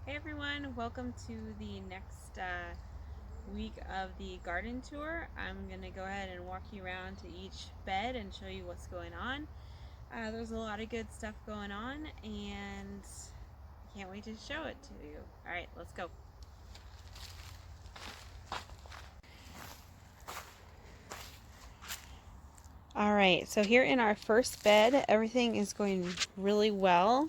Hey everyone, welcome to the next week of the garden tour. I'm going to go ahead and walk you around to each bed and show you what's going on. There's a lot of good stuff going on and I can't wait to show it to you. Alright, let's go. Alright, so here in our first bed, everything is going really well.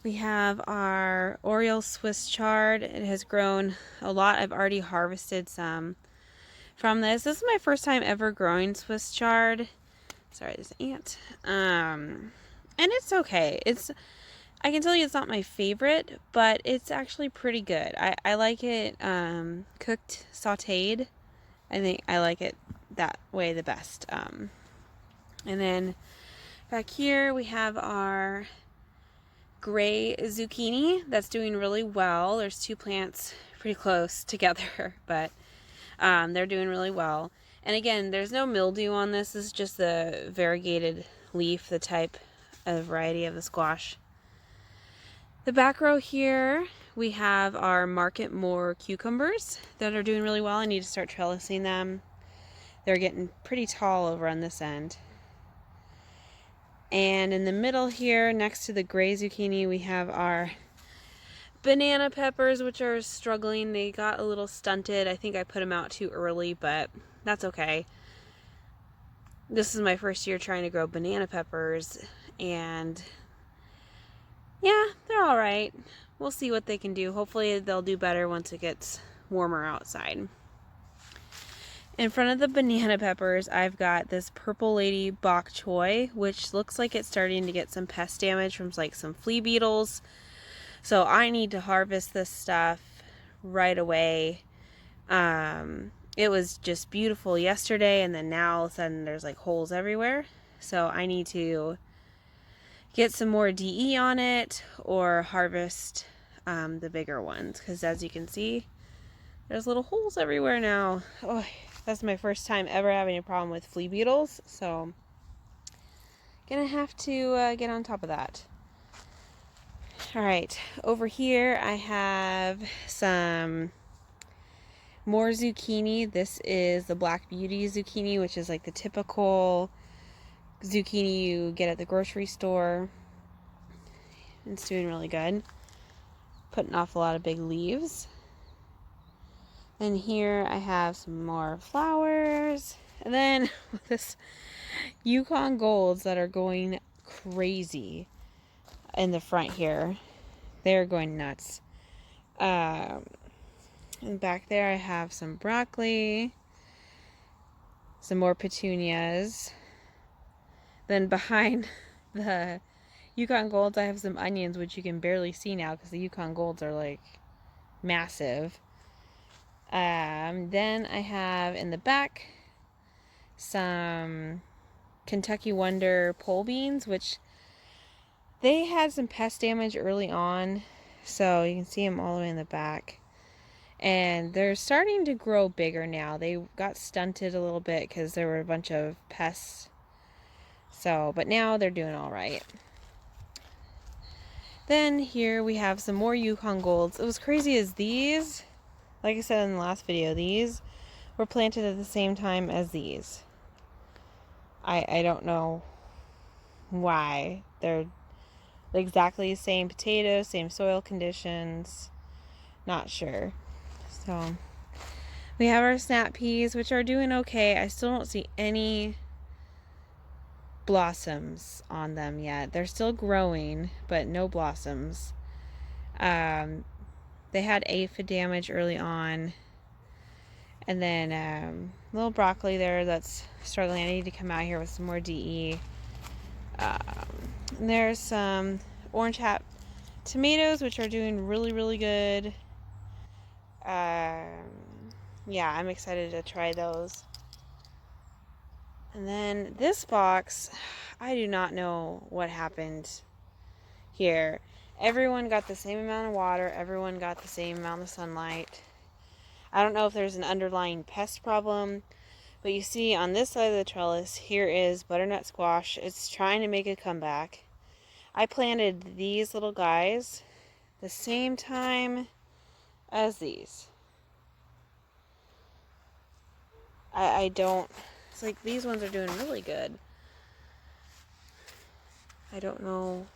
We have our Oriole Swiss chard. It has grown a lot. I've already harvested some from this. This is my first time ever growing Swiss chard. Sorry, there's an ant. And it's okay. I can tell you it's not my favorite, but it's actually pretty good. I like it cooked, sauteed. I think I like it that way the best. And then back here we have our gray zucchini that's doing really well. There's two plants pretty close together, but they're doing really well. And again, there's no mildew on this. This is just the variegated leaf, the type of variety of the squash. The back row here, we have our Market More cucumbers that are doing really well. I need to start trellising them. They're getting pretty tall over on this end. And in the middle here, next to the gray zucchini, we have our banana peppers, which are struggling. They got a little stunted. I think I put them out too early, but that's okay. This is my first year trying to grow banana peppers, and yeah, they're all right. We'll see what they can do. Hopefully they'll do better once it gets warmer outside. In front of the banana peppers, I've got this Purple Lady bok choy, which looks like it's starting to get some pest damage from like some flea beetles. So I need to harvest this stuff right away. It was just beautiful yesterday, and then now all of a sudden there's like holes everywhere. So I need to get some more DE on it or harvest the bigger ones, because as you can see, there's little holes everywhere now. Oh, that's my first time ever having a problem with flea beetles, so gonna have to get on top of that. Alright, over here I have some more zucchini. This is the Black Beauty zucchini, which is like the typical zucchini you get at the grocery store. It's doing really good. Putting off a lot of big leaves. And here I have some more flowers. And then this Yukon Golds that are going crazy in the front here. They're going nuts. And back there I have some broccoli, some more petunias. Then behind the Yukon Golds I have some onions, which you can barely see now because the Yukon Golds are like massive. Then I have in the back some Kentucky Wonder pole beans, which they had some pest damage early on, so you can see them all the way in the back. And they're starting to grow bigger now. They got stunted a little bit because there were a bunch of pests. So, but now they're doing all right. Then here we have some more Yukon Golds. It was crazy as these, like I said in the last video, these were planted at the same time as these. I don't know why. They're exactly the same potatoes, same soil conditions. Not sure. So we have our snap peas, which are doing okay. I still don't see any blossoms on them yet. They're still growing, but no blossoms. They had aphid damage early on. And then little broccoli there that's struggling. I need to come out here with some more DE. And there's some orange hat tomatoes, which are doing really, really good. Yeah, I'm excited to try those. And then this box, I do not know what happened here. Everyone got the same amount of water. Everyone got the same amount of sunlight. I don't know if there's an underlying pest problem, but you see on this side of the trellis, here is butternut squash. It's trying to make a comeback. I planted these little guys, the same time as these. I don't, it's like these ones are doing really good. I don't know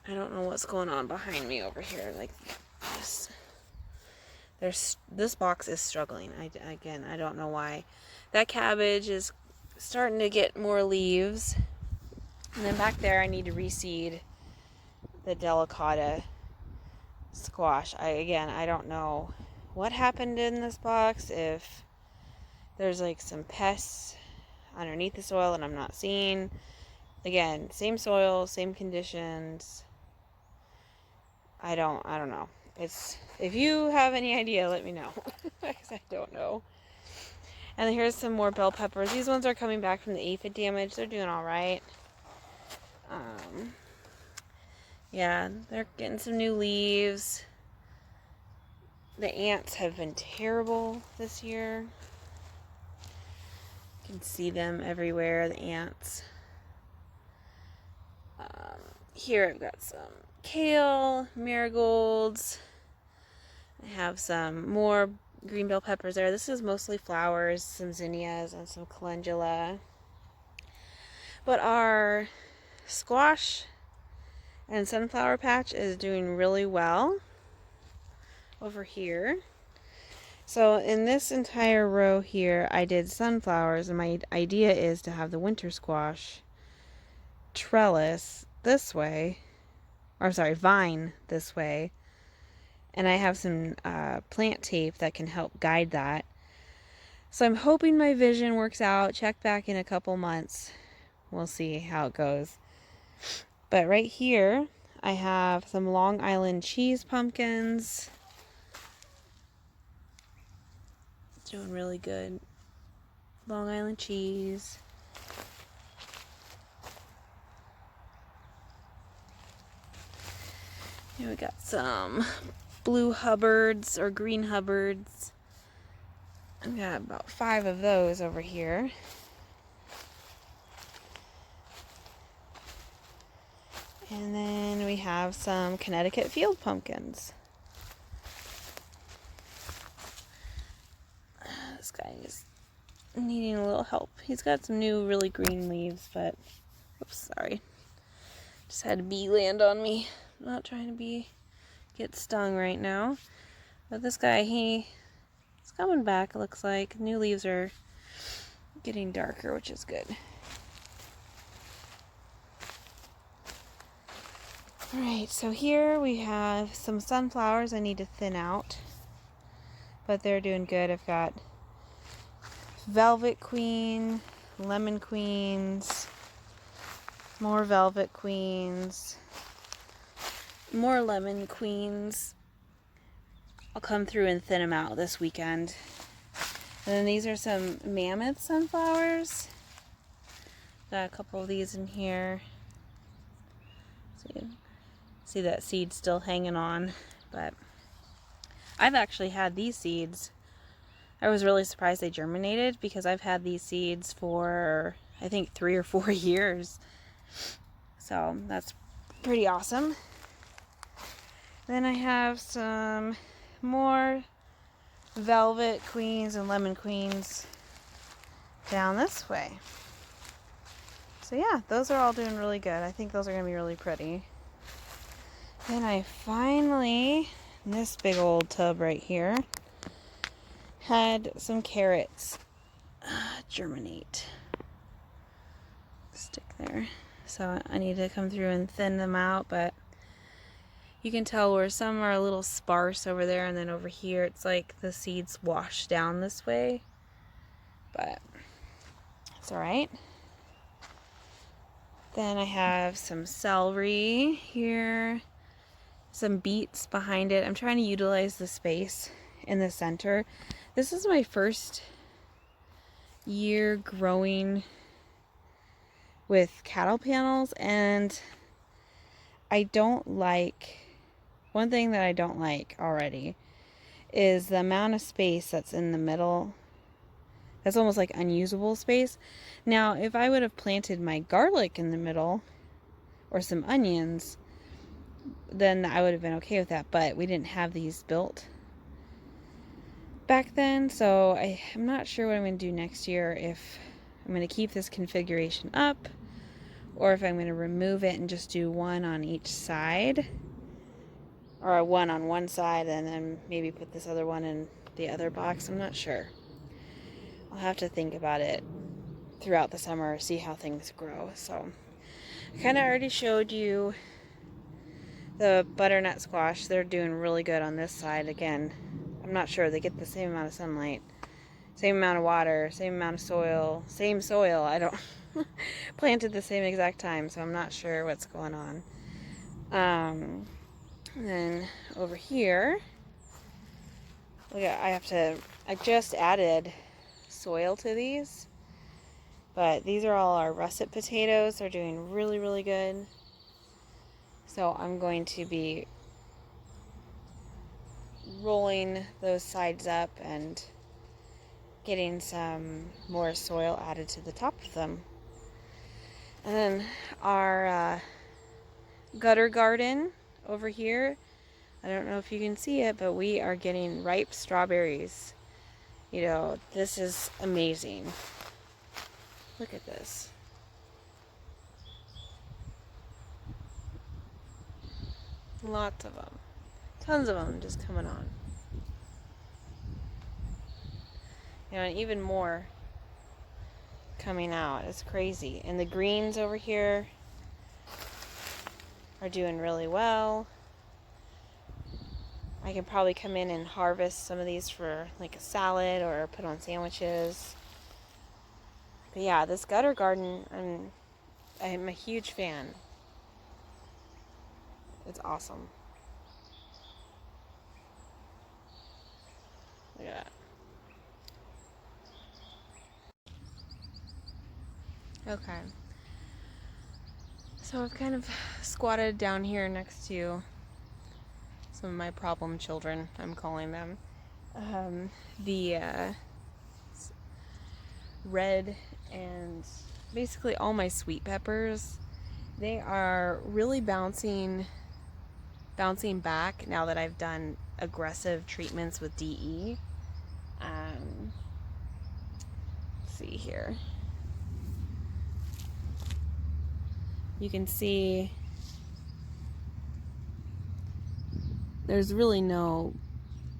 what's going on behind me over here. Like this box is struggling. I don't know why. That cabbage is starting to get more leaves. And then back there I need to reseed the delicata squash. I don't know what happened in this box, if there's like some pests underneath the soil and I'm not seeing. Again, same soil, same conditions. I don't know. If you have any idea, let me know. Because I don't know. And then here's some more bell peppers. These ones are coming back from the aphid damage. They're doing all right. Yeah, they're getting some new leaves. The ants have been terrible this year. You can see them everywhere, the ants. Here I've got some kale, marigolds. I have some more green bell peppers there. This is mostly flowers, some zinnias and some calendula. But our squash and sunflower patch is doing really well over here. So in this entire row here, I did sunflowers, and my idea is to have the winter squash trellis this way, or sorry, vine this way. And I have some plant tape that can help guide that. So I'm hoping my vision works out. Check back in a couple months. We'll see how it goes. But right here, I have some Long Island cheese pumpkins. Doing really good. Long Island cheese. Here we got some blue Hubbards or green Hubbards. I've got about 5 of those over here. And then we have some Connecticut field pumpkins. This guy is needing a little help. He's got some new really green leaves, but oops, sorry. Just had a bee land on me. I'm not trying to get stung right now. But this guy, he's coming back, it looks like. New leaves are getting darker, which is good. Alright, so here we have some sunflowers I need to thin out, but they're doing good. I've got Velvet Queen, Lemon Queens, more Velvet Queens, more Lemon Queens. I'll come through and thin them out this weekend. And then these are some Mammoth sunflowers. Got a couple of these in here. See that seed still hanging on, but I've actually had these seeds. I was really surprised they germinated because I've had these seeds for I think 3 or 4 years. So that's pretty awesome. Then I have some more Velvet Queens and Lemon Queens down this way. So yeah, those are all doing really good. I think those are going to be really pretty. Then I finally, in this big old tub right here, had some carrots germinate. Stick there. So I need to come through and thin them out, but you can tell where some are a little sparse over there, and then over here it's like the seeds wash down this way. But it's alright. Then I have some celery here, some beets behind it. I'm trying to utilize the space in the center. This is my first year growing with cattle panels, and one thing that I don't like already is the amount of space that's in the middle. That's almost like unusable space. Now, if I would have planted my garlic in the middle or some onions, then I would have been okay with that. But we didn't have these built back then, so I'm not sure what I'm going to do next year, if I'm going to keep this configuration up or if I'm going to remove it and just do one on each side, or one on one side and then maybe put this other one in the other box. I'm not sure. I'll have to think about it throughout the summer, see how things grow. So I kind of already showed you the butternut squash. They're doing really good on this side. Again, I'm not sure. They get the same amount of sunlight, same amount of water, same amount of soil, same soil. I don't planted the same exact time, so I'm not sure what's going on. And then over here, look at, I just added soil to these, but these are all our russet potatoes. They're doing really, really good. So I'm going to be rolling those sides up and getting some more soil added to the top of them. And then our gutter garden over here, I don't know if you can see it, but we are getting ripe strawberries. You know, this is amazing. Look at this. Lots of them. Tons of them just coming on. You know, and even more coming out. It's crazy. And the greens over here are doing really well. I can probably come in and harvest some of these for like a salad or put on sandwiches. But yeah, this gutter garden, I'm a huge fan. It's awesome. Look at that. Okay. So I've kind of squatted down here next to some of my problem children, I'm calling them. The red and basically all my sweet peppers, they are really bouncing back now that I've done aggressive treatments with DE. Let's see here. You can see there's really no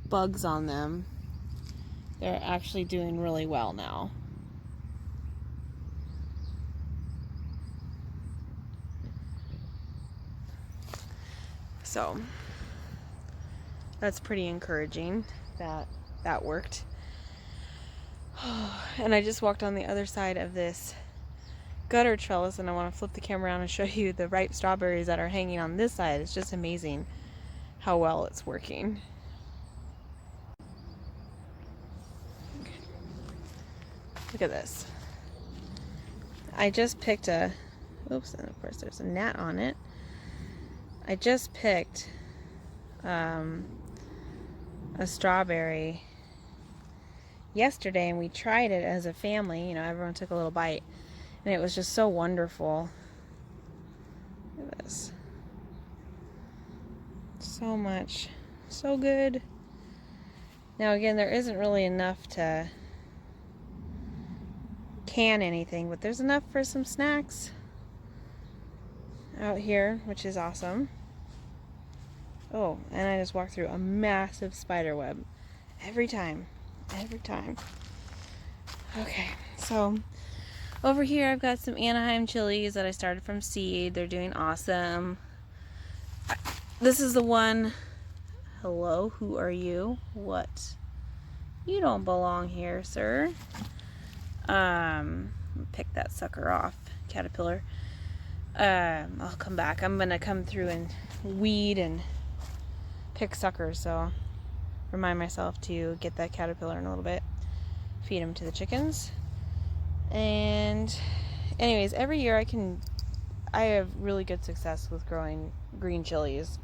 bugs on them. They're actually doing really well now. So that's pretty encouraging that that worked. And I just walked on the other side of this gutter trellis, and I want to flip the camera around and show you the ripe strawberries that are hanging on this side. It's just amazing how well it's working. Okay. Look at this. I just picked a, oops, and of course there's a gnat on it. I just picked a strawberry yesterday, and we tried it as a family. You know, everyone took a little bite, and it was just so wonderful. Look at this. So much. So good. Now again, there isn't really enough to can anything, but there's enough for some snacks out here, which is awesome. Oh, and I just walked through a massive spider web. Every time. Okay, so over here I've got some Anaheim chilies that I started from seed. They're doing awesome. This is the one. Hello, who are you? What? You don't belong here, sir. Pick that sucker off, caterpillar. I'll come back. I'm gonna come through and weed and pick suckers, so remind myself to get that caterpillar in a little bit, feed him to the chickens. And anyways, every year I have really good success with growing green chilies,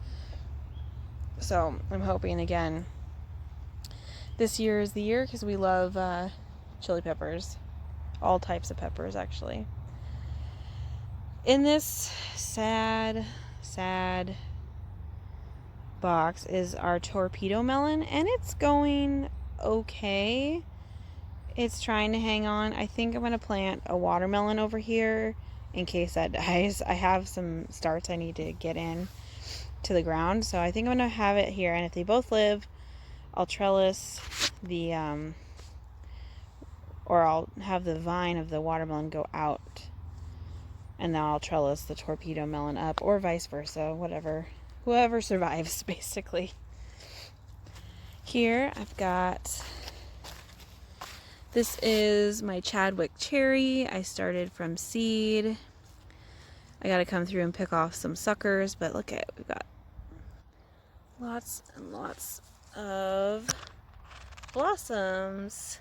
so I'm hoping again this year is the year, because we love chili peppers, all types of peppers actually. In this sad box is our torpedo melon, and it's going okay. It's trying to hang on. I think I'm going to plant a watermelon over here in case that dies. I have some starts I need to get in to the ground, so I think I'm going to have it here, and if they both live, I'll trellis the or I'll have the vine of the watermelon go out, and then I'll trellis the torpedo melon up, or vice versa, whatever, whoever survives, basically. Here I've got, this is my Chadwick cherry. I started from seed. I gotta come through and pick off some suckers, but look at, we've got lots and lots of blossoms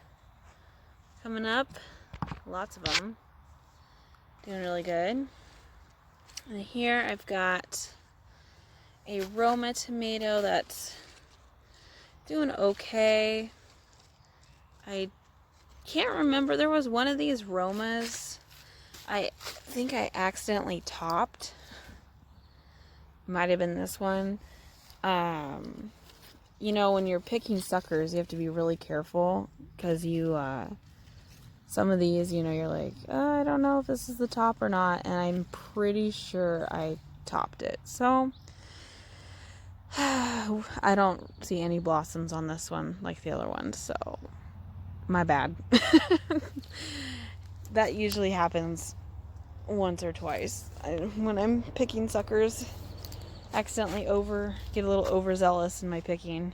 coming up. Lots of them. Doing really good. And here I've got a Roma tomato that's doing okay. I can't remember. There was one of these Romas I think I accidentally topped. Might have been this one. You know, when you're picking suckers, you have to be really careful because you, some of these, you know, you're like, I don't know if this is the top or not, and I'm pretty sure I topped it. So, I don't see any blossoms on this one like the other one, so my bad. That usually happens once or twice. When I'm picking suckers, accidentally get a little overzealous in my picking.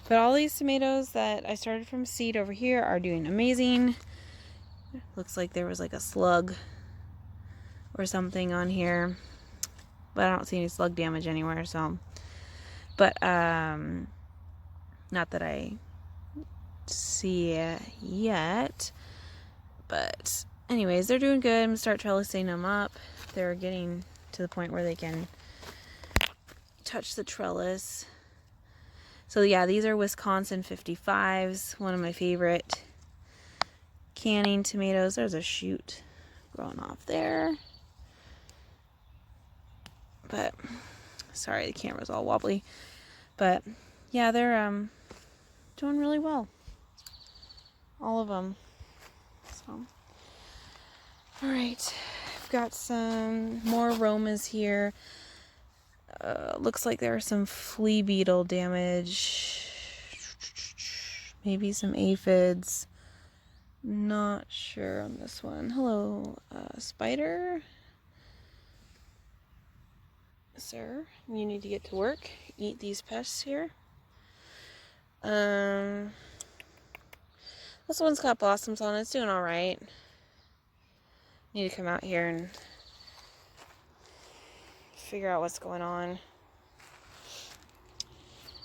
But all these tomatoes that I started from seed over here are doing amazing. Looks like there was like a slug or something on here, but I don't see any slug damage anywhere, so. But not that I see it yet. But anyways, they're doing good. I'm gonna start trellising them up. They're getting to the point where they can touch the trellis. So yeah, these are Wisconsin 55s, one of my favorite canning tomatoes. There's a shoot growing off there. But sorry, the camera's all wobbly. But yeah, they're doing really well. All of them. So, all right, I've got some more Romas here. Looks like there are some flea beetle damage. Maybe some aphids. Not sure on this one. Hello, spider. Sir, you need to get to work. Eat these pests here. This one's got blossoms on it. It's doing alright. Need to come out here and figure out what's going on.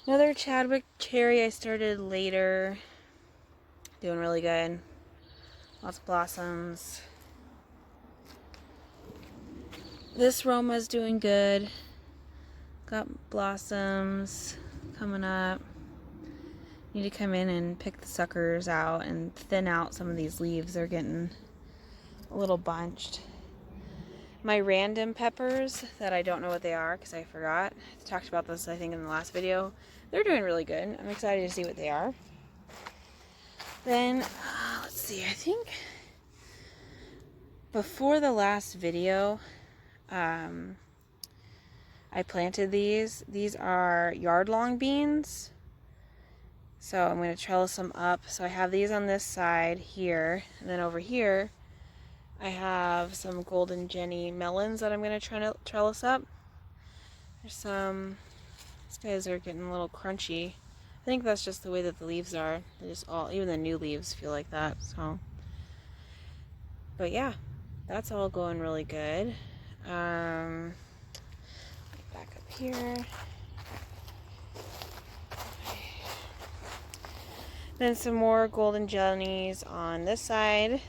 Another Chadwick cherry I started later. Doing really good. Lots of blossoms. This Roma's doing good. Got blossoms coming up. Need to come in and pick the suckers out and thin out some of these leaves. They're getting a little bunched. My random peppers that I don't know what they are because I forgot. I talked about this I think in the last video. They're doing really good. I'm excited to see what they are. Then, let's see, I think before the last video, I planted these. These are yard-long beans. So I'm going to trellis them up. So I have these on this side here. And then over here, I have some Golden Jenny melons that I'm going to trellis up. There's some, these guys are getting a little crunchy. I think that's just the way that the leaves are. They just all, even the new leaves feel like that. So, but yeah, that's all going really good. Back up here. Then some more Golden Jennies on this side.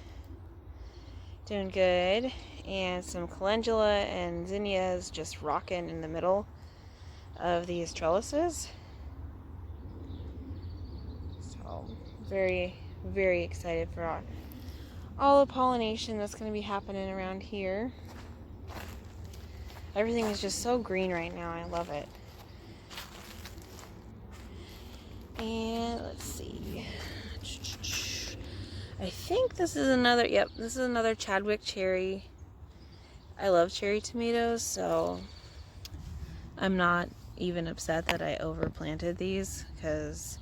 Doing good. And some calendula and zinnias just rocking in the middle of these trellises. So very, very excited for all the pollination that's going to be happening around here. Everything is just so green right now. I love it. And let's see. I think this is another, yep, this is another Chadwick cherry. I love cherry tomatoes, so I'm not even upset that I overplanted these, because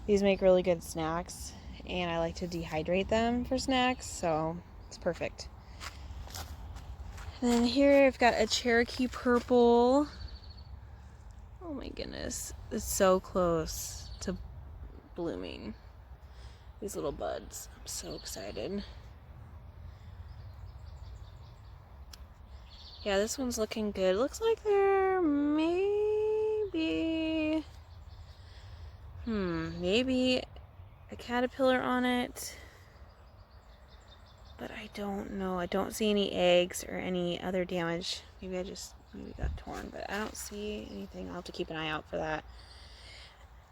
these make really good snacks, and I like to dehydrate them for snacks, so it's perfect. And then here I've got a Cherokee purple. Oh my goodness, it's so close to blooming. These little buds, I'm so excited. Yeah, this one's looking good. Looks like there maybe a caterpillar on it, but I don't know. I don't see any eggs or any other damage. Maybe got torn, but I don't see anything. I'll have to keep an eye out for that.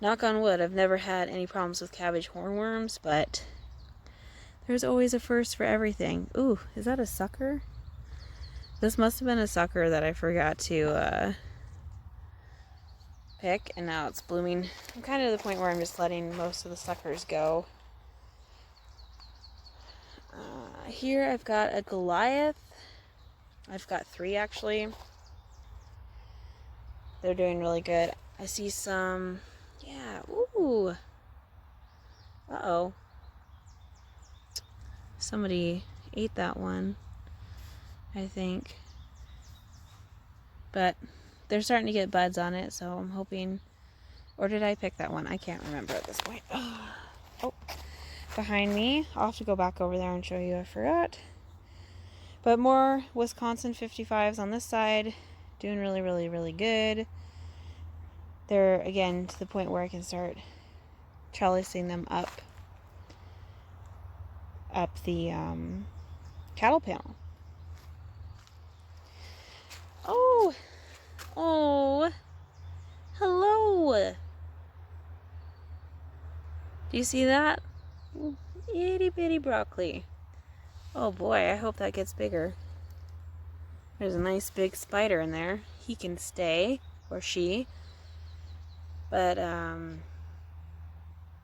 Knock on wood, I've never had any problems with cabbage hornworms, but there's always a first for everything. Ooh, is that a sucker? This must have been a sucker that I forgot to pick, and now it's blooming. I'm kind of at the point where I'm just letting most of the suckers go. Here I've got a Goliath. I've got 3 actually. They're doing really good. I see some, yeah, ooh. Uh-oh. Somebody ate that one, I think. But they're starting to get buds on it, so I'm hoping, or did I pick that one? I can't remember at this point. Oh, behind me. I'll have to go back over there and show you. I forgot. But more Wisconsin 55s on this side. Doing really, really, really good. They're, again, to the point where I can start trellising them up the cattle panel. Oh, hello. Do you see that? Itty bitty broccoli. Oh boy, I hope that gets bigger. There's a nice big spider in there. He can stay, or she. But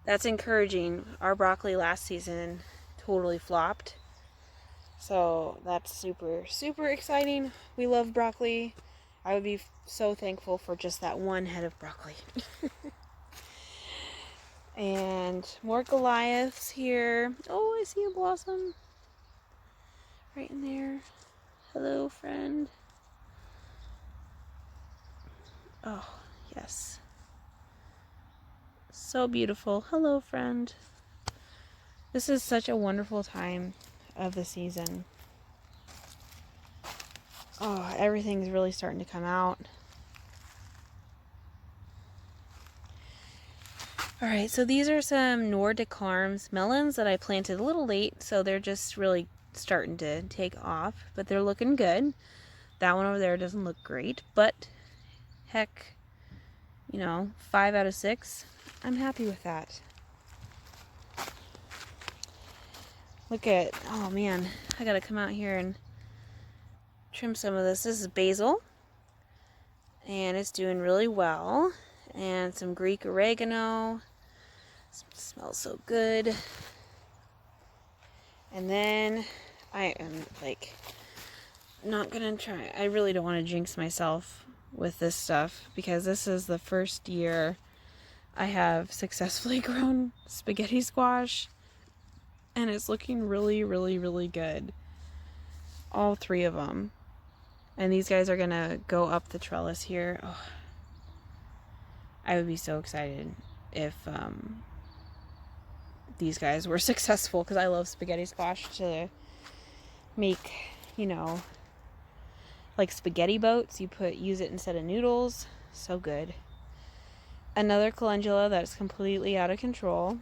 that's encouraging. Our broccoli last season totally flopped. So that's super, super exciting. We love broccoli. I would be so thankful for just that one head of broccoli. And more Goliaths here. Oh, I see a blossom right in there. Hello, friend. Oh, yes. So beautiful. Hello, friend. This is such a wonderful time of the season. Oh, everything's really starting to come out. Alright, so these are some Nordic Arms melons that I planted a little late, so they're just really starting to take off, but they're looking good. That one over there doesn't look great, but heck, 5 out of 6, I'm happy with that. Look at, oh man, I gotta come out here and trim some of this. This is basil, and it's doing really well. And some Greek oregano. Smells so good. And then I am not gonna try. I really don't want to jinx myself with this stuff, because this is the first year I have successfully grown spaghetti squash, and it's looking really, really, really good. All 3 of them. And these guys are gonna go up the trellis here. Oh, I would be so excited if these guys were successful, because I love spaghetti squash to make, like spaghetti boats. Use it instead of noodles. So good. Another calendula that's completely out of control.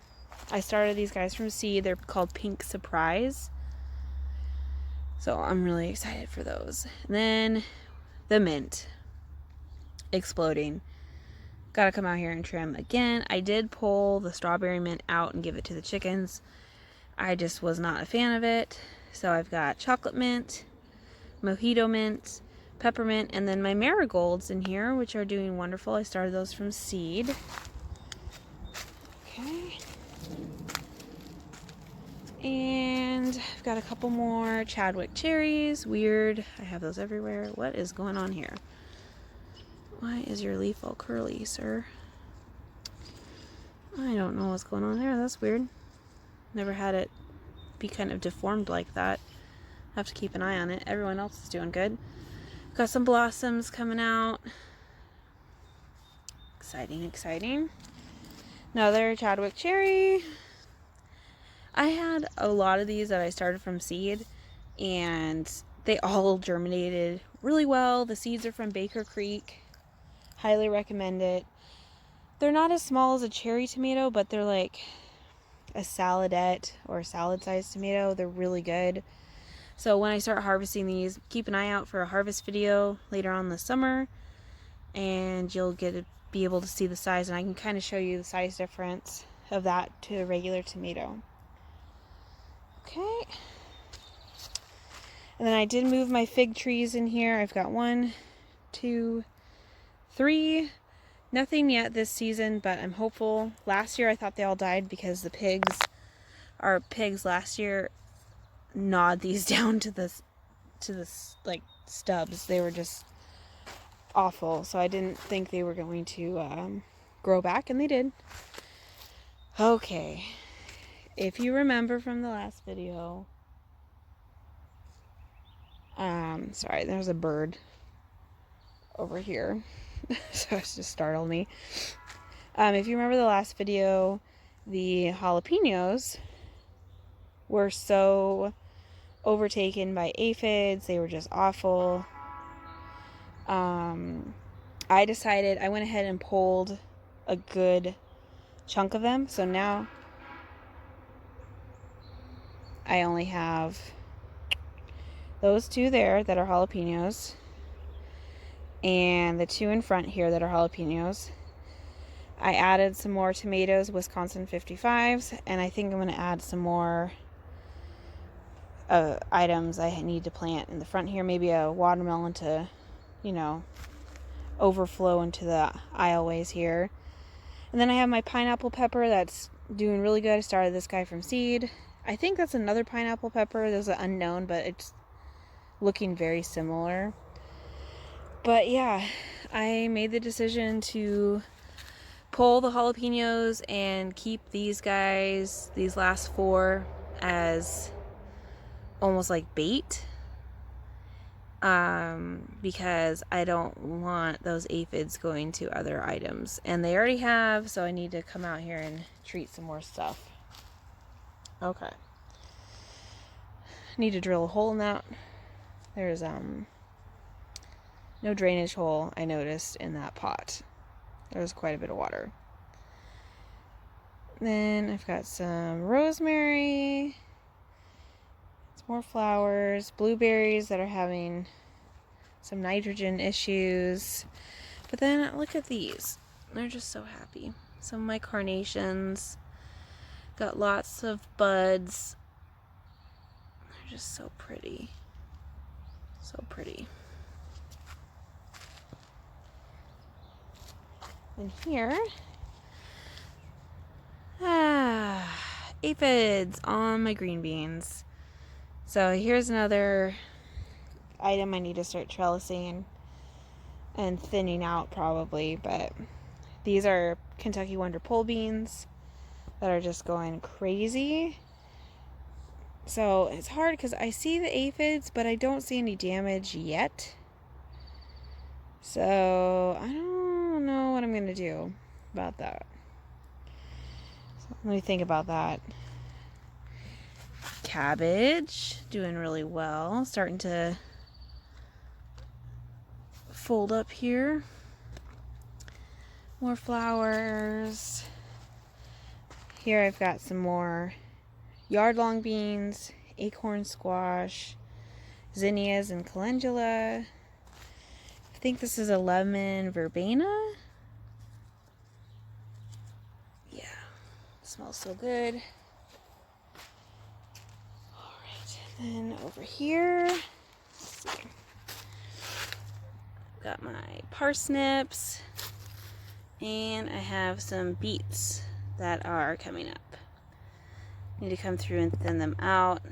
I started these guys from seed. They're called Pink Surprise. So I'm really excited for those. And then the mint. Exploding. Gotta come out here and trim again. I did pull the strawberry mint out and give it to the chickens. I just was not a fan of it. So I've got chocolate mint, mojito mint, peppermint, and then my marigolds in here, which are doing wonderful. I started those from seed. Okay. And I've got a couple more Chadwick cherries. Weird. I have those everywhere. What is going on here? Why is your leaf all curly, sir? I don't know what's going on there. That's weird. Never had it be kind of deformed like that. Have to keep an eye on it. Everyone else is doing good. Got some blossoms coming out. Exciting, exciting. Another Chadwick cherry. I had a lot of these that I started from seed, and they all germinated really well. The seeds are from Baker Creek. Highly recommend it. They're not as small as a cherry tomato, but they're like a saladette or salad-sized tomato. They're really good. So when I start harvesting these, keep an eye out for a harvest video later on this summer, and you'll be able to see the size, and I can kind of show you the size difference of that to a regular tomato. Okay. And then I did move my fig trees in here. I've got 1, 2, 3. Nothing yet this season, but I'm hopeful. Last year I thought they all died because the our pigs last year gnawed these down to this like stubs. They were just awful. So I didn't think they were going to grow back, and they did. Okay. If you remember from the last video, sorry, there's a bird over here, so it just startled me. If you remember the last video, the jalapenos were so overtaken by aphids. They were just awful. I went ahead and pulled a good chunk of them, so now I only have those 2 there that are jalapenos, and the 2 in front here that are jalapenos. I added some more tomatoes, Wisconsin 55s, and I think I'm going to add some more items I need to plant in the front here. Maybe a watermelon to, overflow into the aisleways here. And then I have my pineapple pepper that's doing really good. I started this guy from seed. I think that's another pineapple pepper. There's an unknown, but it's looking very similar. But yeah, I made the decision to pull the jalapenos and keep these guys, these last 4, as almost like bait. Because I don't want those aphids going to other items. And they already have, so I need to come out here and treat some more stuff. Okay. Need to drill a hole in that. There's no drainage hole, I noticed, in that pot. There's quite a bit of water. Then I've got some rosemary. Some more flowers. Blueberries that are having some nitrogen issues. But then look at these. They're just so happy. Some of my carnations. Got lots of buds. They're just so pretty. So pretty. And here, aphids on my green beans. So here's another item I need to start trellising and thinning out probably, but these are Kentucky Wonder pole beans that are just going crazy. So it's hard because I see the aphids, but I don't see any damage yet. So I don't know what I'm going to do about that. So let me think about that. Cabbage, doing really well. Starting to fold up here. More flowers. Here I've got some more yard-long beans, acorn squash, zinnias, and calendula. I think this is a lemon verbena. Yeah, smells so good. Alright, and then over here, let's see. Got my parsnips, and I have some beets that are coming up. Need to come through and thin them out.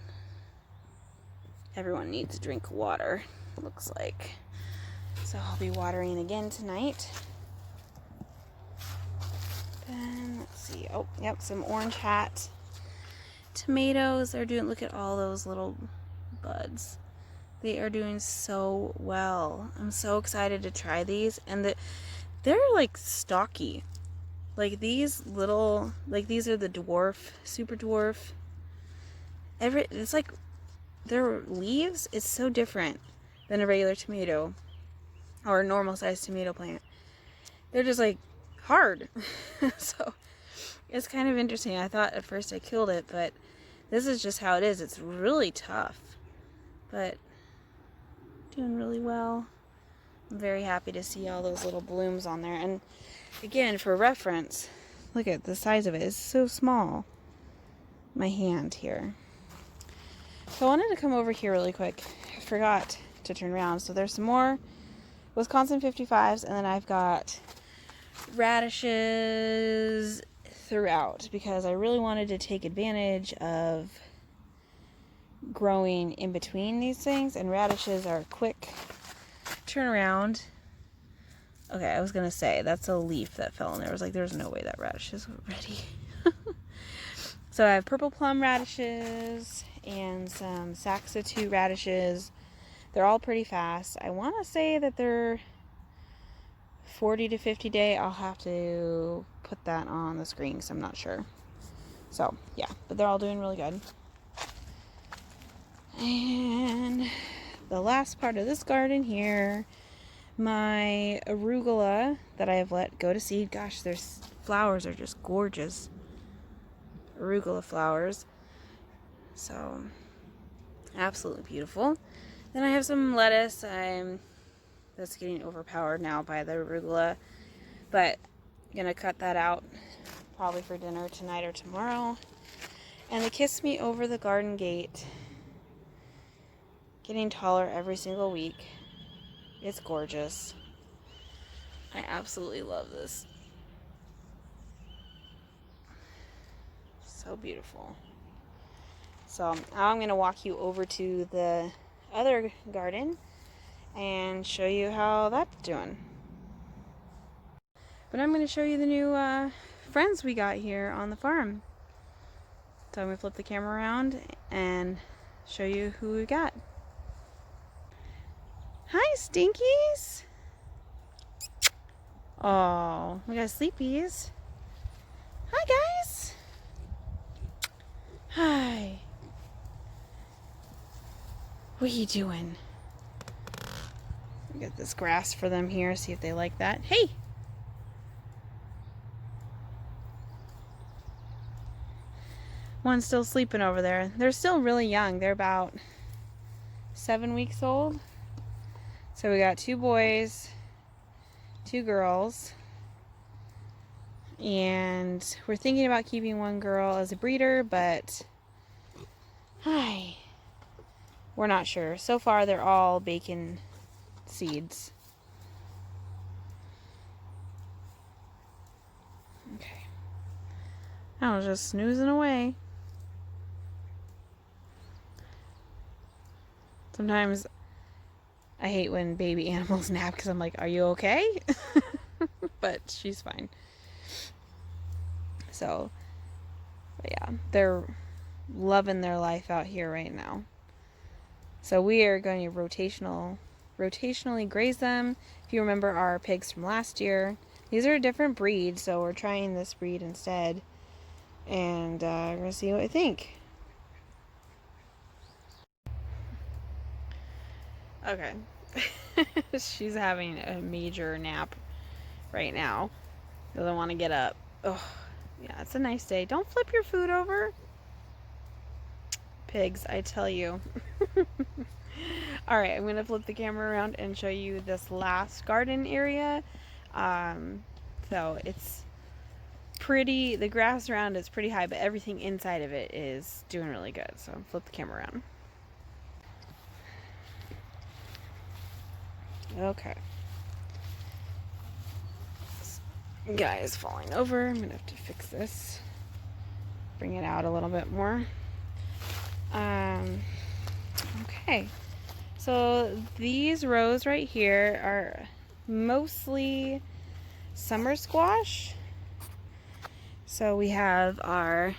Everyone needs a drink of water, looks like. So I'll be watering again tonight. Then let's see. Oh, yep, some orange hat tomatoes. They're doing, look at all those little buds. They are doing so well. I'm so excited to try these, and they're like stocky. Like these little, like these are the dwarf, super dwarf. It's like their leaves is so different than a regular tomato or a normal sized tomato plant. They're just like hard. So it's kind of interesting. I thought at first I killed it, but this is just how it is. It's really tough, but doing really well. I'm very happy to see all those little blooms on there. And again, for reference, look at the size of it. It's so small. My hand here. So I wanted to come over here really quick. I forgot to turn around. So there's some more Wisconsin 55s, and then I've got radishes throughout because I really wanted to take advantage of growing in between these things, and radishes are a quick turnaround. Okay, I was gonna say that's a leaf that fell in there. I was like, there's no way that radishes were ready. So I have purple plum radishes and some Saxatude radishes. They're all pretty fast. I want to say that they're 40 to 50 day. I'll have to put that on the screen because I'm not sure. So yeah, but they're all doing really good. And the last part of this garden here, my arugula that I have let go to seed. Gosh, their flowers are just gorgeous. Arugula flowers. So absolutely beautiful. Then I have some lettuce. That's getting overpowered now by the arugula, but I'm gonna cut that out probably for dinner tonight or tomorrow. And the Kiss Me Over the Garden Gate, getting taller every single week. It's gorgeous. I absolutely love this. So beautiful. So now I'm going to walk you over to the other garden and show you how that's doing. But I'm going to show you the new friends we got here on the farm. So I'm going to flip the camera around and show you who we got. Hi, Stinkies! Oh, we got sleepies. Hi, guys! Hi. What are you doing? Get this grass for them here, see if they like that. Hey! One's still sleeping over there. They're still really young. They're about 7 weeks old. So we got 2 boys, 2 girls. And we're thinking about keeping 1 girl as a breeder, but we're not sure. So far, they're all bacon seeds. Okay. I was just snoozing away. Sometimes I hate when baby animals nap because I'm like, are you okay? But she's fine. So, but yeah, they're loving their life out here right now. So we are going to rotationally graze them. If you remember our pigs from last year, these are a different breed, so we're trying this breed instead. And we're going to see what I think. Okay. She's having a major nap right now. Doesn't want to get up. Oh, yeah, it's a nice day. Don't flip your food over. Pigs, I tell you. Alright, I'm going to flip the camera around and show you this last garden area. So it's pretty, the grass around is pretty high, but everything inside of it is doing really good. So flip the camera around. Okay. guy is falling over. I'm gonna have to fix this. Bring it out a little bit more. Okay. So these rows right here are mostly summer squash. So we have our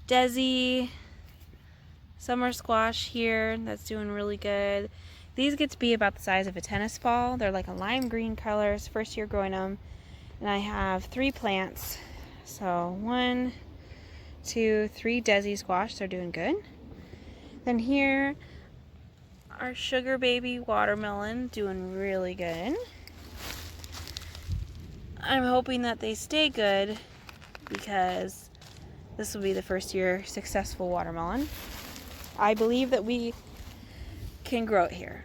Desi summer squash here that's doing really good. These get to be about the size of a tennis ball. They're like a lime green color. It's first year growing them. And I have 3 plants. So 1, 2, 3 Desi squash. They're doing good. Then here, our sugar baby watermelon doing really good. I'm hoping that they stay good because this will be the first year successful watermelon. I believe that we can grow it here.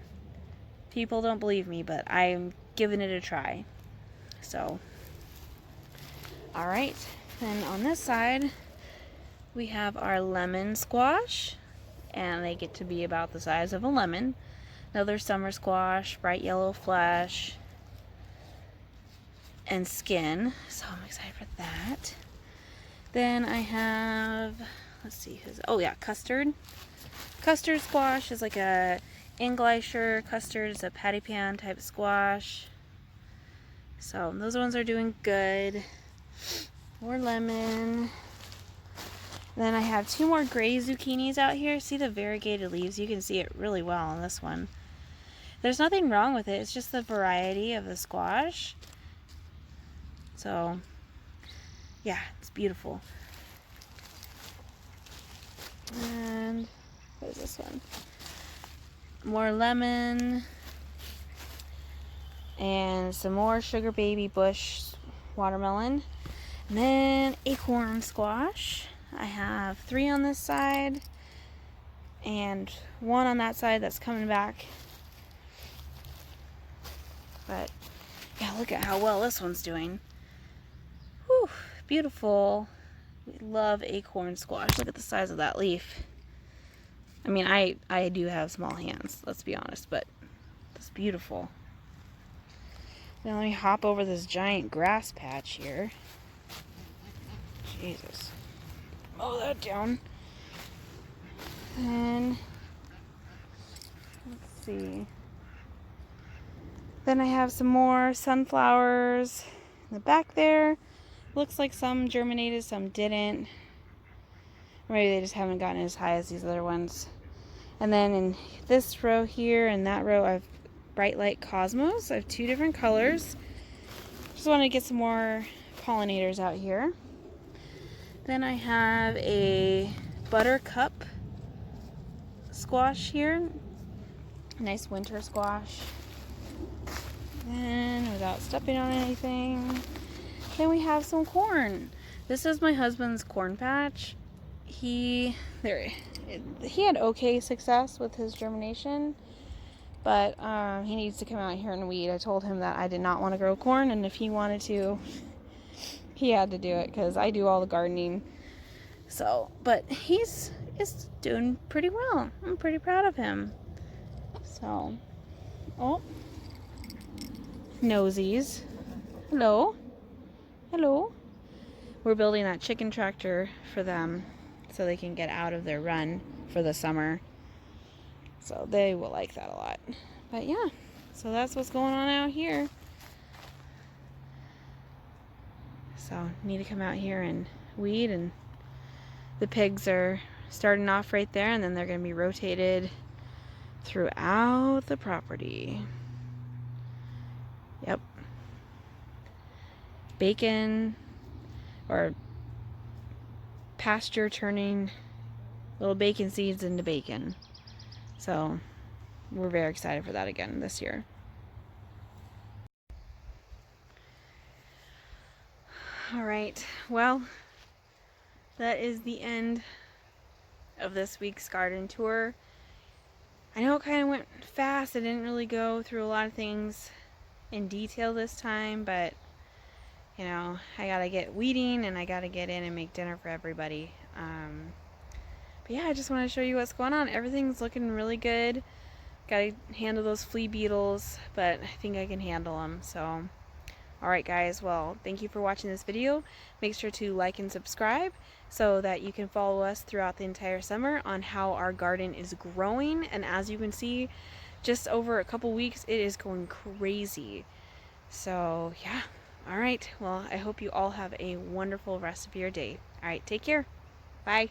People don't believe me, but I'm giving it a try. So, all right. Then on this side, we have our lemon squash, and they get to be about the size of a lemon. Another summer squash, bright yellow flesh, and skin. So I'm excited for that. Then I have, let's see, custard. Custard squash is like a Englisher custard. It's a patty pan type squash. So those ones are doing good. More lemon. Then I have 2 more gray zucchinis out here. See the variegated leaves? You can see it really well on this one. There's nothing wrong with it. It's just the variety of the squash. So, yeah, it's beautiful. And what is this one? More lemon. And some more sugar baby bush watermelon. And then acorn squash. I have 3 on this side. And 1 on that side that's coming back. But, yeah, look at how well this one's doing. Whew, beautiful. We love acorn squash. Look at the size of that leaf. I mean, I do have small hands, let's be honest, but it's beautiful. Now let me hop over this giant grass patch here. Jesus. Mow that down. And let's see. Then I have some more sunflowers in the back there. Looks like some germinated, some didn't. Or maybe they just haven't gotten as high as these other ones. And then in this row here and that row, I have Bright Light Cosmos. I have 2 different colors. Just want to get some more pollinators out here. Then I have a Buttercup squash here. Nice winter squash. Then, without stepping on anything, then we have some corn. This is my husband's corn patch. He had okay success with his germination, but he needs to come out here and weed. I told him that I did not want to grow corn, and if he wanted to, he had to do it because I do all the gardening. So, but is doing pretty well. I'm pretty proud of him. So, oh, nosies. Hello. Hello. We're building that chicken tractor for them so they can get out of their run for the summer. So they will like that a lot. But yeah, so that's what's going on out here. So need to come out here and weed, and the pigs are starting off right there, and then they're going to be rotated throughout the property. Yep. Bacon, or pasture turning little bacon seeds into bacon. So we're very excited for that again this year. All right, well, that is the end of this week's garden tour. I know it kind of went fast. I didn't really go through a lot of things in detail this time, but you know, I gotta get weeding and I gotta get in and make dinner for everybody. But yeah, I just want to show you what's going on. Everything's looking really good. Gotta handle those flea beetles, but I think I can handle them. So Alright guys, well, thank you for watching this video. Make sure to like and subscribe so that you can follow us throughout the entire summer on how our garden is growing. And as you can see, just over a couple weeks, it is going crazy. So yeah, alright, well, I hope you all have a wonderful rest of your day. Alright, take care. Bye.